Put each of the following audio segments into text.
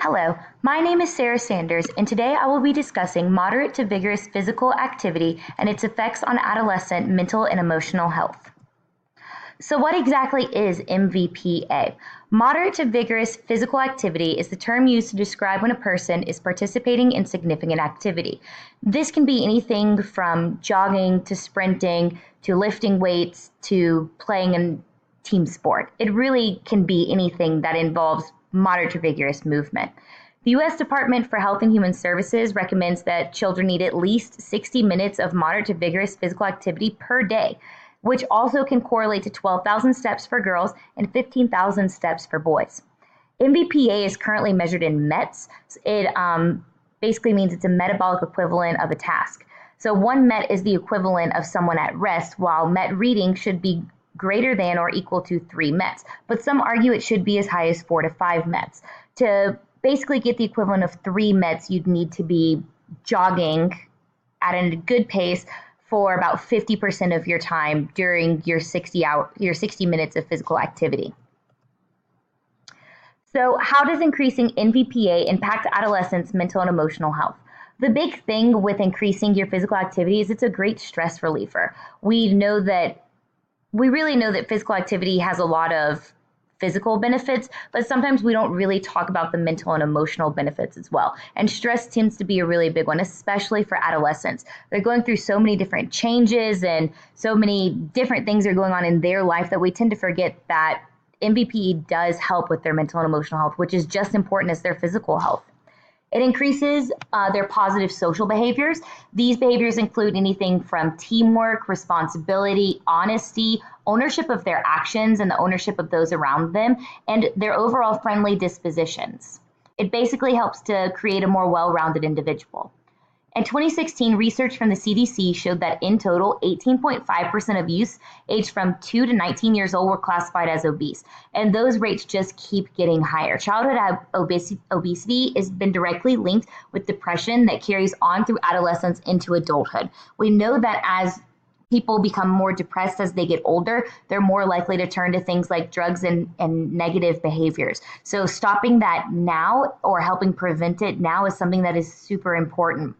Hello, my name is Sarah Sanders, and today I will be discussing moderate to vigorous physical activity and its effects on adolescent mental and emotional health. So, what exactly is MVPA? Moderate to vigorous physical activity is the term used to describe when a person is participating in significant activity. This can be anything from jogging to sprinting to lifting weights to playing a team sport. It really can be anything that involves moderate to vigorous movement. The U.S. Department for Health and Human Services recommends that children need at least 60 minutes of moderate to vigorous physical activity per day, which also can correlate to 12,000 steps for girls and 15,000 steps for boys. MVPA is currently measured in METs. It basically means it's a metabolic equivalent of a task. So 1 MET is the equivalent of someone at rest, while MET reading should be greater than or equal to 3 METs. But some argue it should be as high as 4 to 5 METs. To basically get the equivalent of 3 METs, you'd need to be jogging at a good pace for about 50% of your time during your 60 minutes of physical activity. So, how does increasing NVPA impact adolescents' mental and emotional health? The big thing with increasing your physical activity is it's a great stress reliever. We really know that physical activity has a lot of physical benefits, but sometimes we don't really talk about the mental and emotional benefits as well. And stress tends to be a really big one, especially for adolescents. They're going through so many different changes and so many different things are going on in their life that we tend to forget that MVPE does help with their mental and emotional health, which is just important as their physical health. It increases their positive social behaviors. These behaviors include anything from teamwork, responsibility, honesty, ownership of their actions and the ownership of those around them, and their overall friendly dispositions. It basically helps to create a more well-rounded individual. In 2016, research from the CDC showed that in total, 18.5% of youths aged from 2 to 19 years old were classified as obese, and those rates just keep getting higher. Childhood obesity has been directly linked with depression that carries on through adolescence into adulthood. We know that as people become more depressed as they get older, they're more likely to turn to things like drugs and negative behaviors. So stopping that now or helping prevent it now is something that is super important.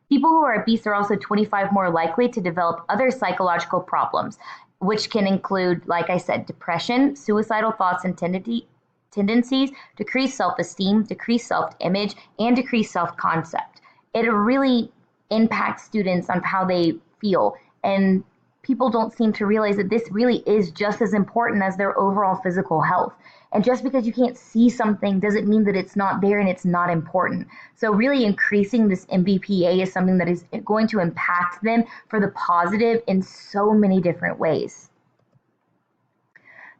People who are obese are also 25 more likely to develop other psychological problems, which can include, like I said, depression, suicidal thoughts and tendencies, decreased self-esteem, decreased self-image, and decreased self-concept. It really impacts students on how they feel, and people don't seem to realize that this really is just as important as their overall physical health. And just because you can't see something doesn't mean that it's not there and it's not important. So really increasing this MVPA is something that is going to impact them for the positive in so many different ways.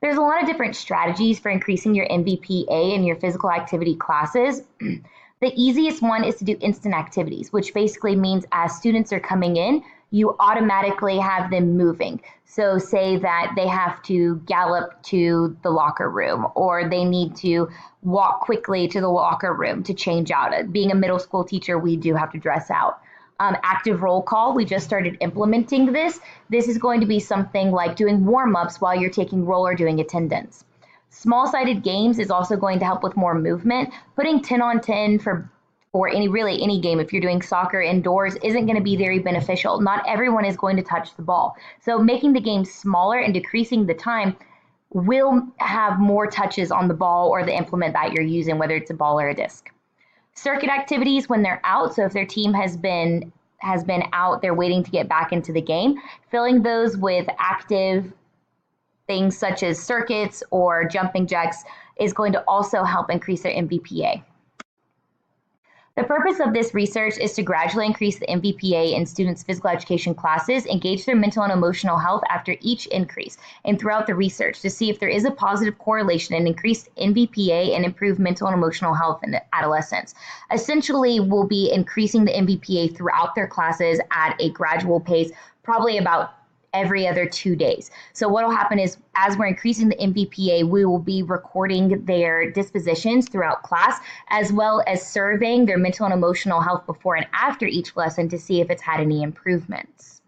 There's a lot of different strategies for increasing your MVPA in your physical activity classes. The easiest one is to do instant activities, which basically means as students are coming in, you automatically have them moving. So say that they have to gallop to the locker room or they need to walk quickly to the locker room to change out. Being a middle school teacher, we do have to dress out. Active roll call, we just started implementing this. This is going to be something like doing warm-ups while you're taking roll or doing attendance. Small-sided games is also going to help with more movement. Putting 10 on 10 for any game, if you're doing soccer indoors, isn't going to be very beneficial. Not everyone is going to touch the ball. So making the game smaller and decreasing the time will have more touches on the ball or the implement that you're using, whether it's a ball or a disc. Circuit activities when they're out, so if their team has been out, they're waiting to get back into the game, filling those with active things such as circuits or jumping jacks is going to also help increase their MVPA. The purpose of this research is to gradually increase the MVPA in students' physical education classes, engage their mental and emotional health after each increase, and throughout the research to see if there is a positive correlation in increased MVPA and improved mental and emotional health in adolescents. Essentially, we'll be increasing the MVPA throughout their classes at a gradual pace, probably about every other 2 days. So what will happen is as we're increasing the MVPA, we will be recording their dispositions throughout class, as well as surveying their mental and emotional health before and after each lesson to see if it's had any improvements.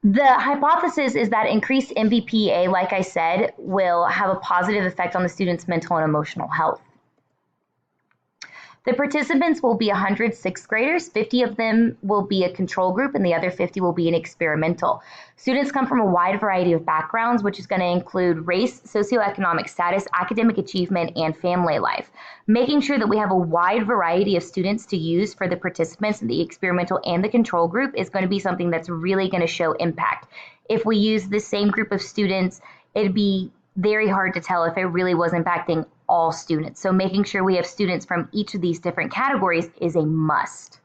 The hypothesis is that increased MVPA, like I said, will have a positive effect on the student's mental and emotional health. The participants will be 100 sixth graders. 50 of them will be a control group, and the other 50 will be an experimental. Students come from a wide variety of backgrounds, which is going to include race, socioeconomic status, academic achievement, and family life. Making sure that we have a wide variety of students to use for the participants in the experimental and the control group is going to be something that's really going to show impact. If we use the same group of students, it'd be very hard to tell if it really was impacting all students. So making sure we have students from each of these different categories is a must.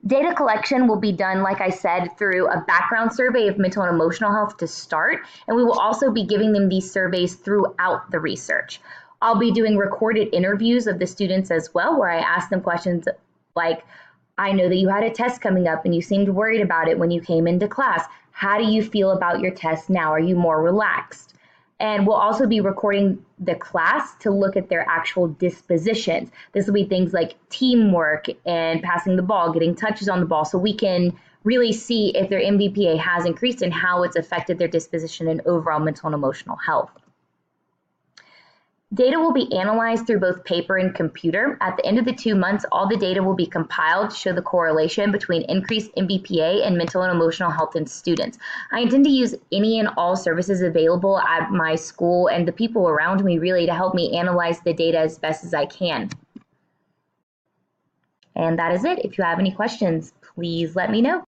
Data collection will be done, like I said, through a background survey of mental and emotional health to start, and we will also be giving them these surveys throughout the research. I'll be doing recorded interviews of the students as well, where I ask them questions like, I know that you had a test coming up and you seemed worried about it when you came into class. How do you feel about your test now? Are you more relaxed? And we'll also be recording the class to look at their actual dispositions. This will be things like teamwork and passing the ball, getting touches on the ball, so we can really see if their MVPA has increased and how it's affected their disposition and overall mental and emotional health. Data will be analyzed through both paper and computer. At the end of the 2 months, all the data will be compiled to show the correlation between increased MVPA and mental and emotional health in students. I intend to use any and all services available at my school and the people around me really to help me analyze the data as best as I can. And that is it. If you have any questions, please let me know.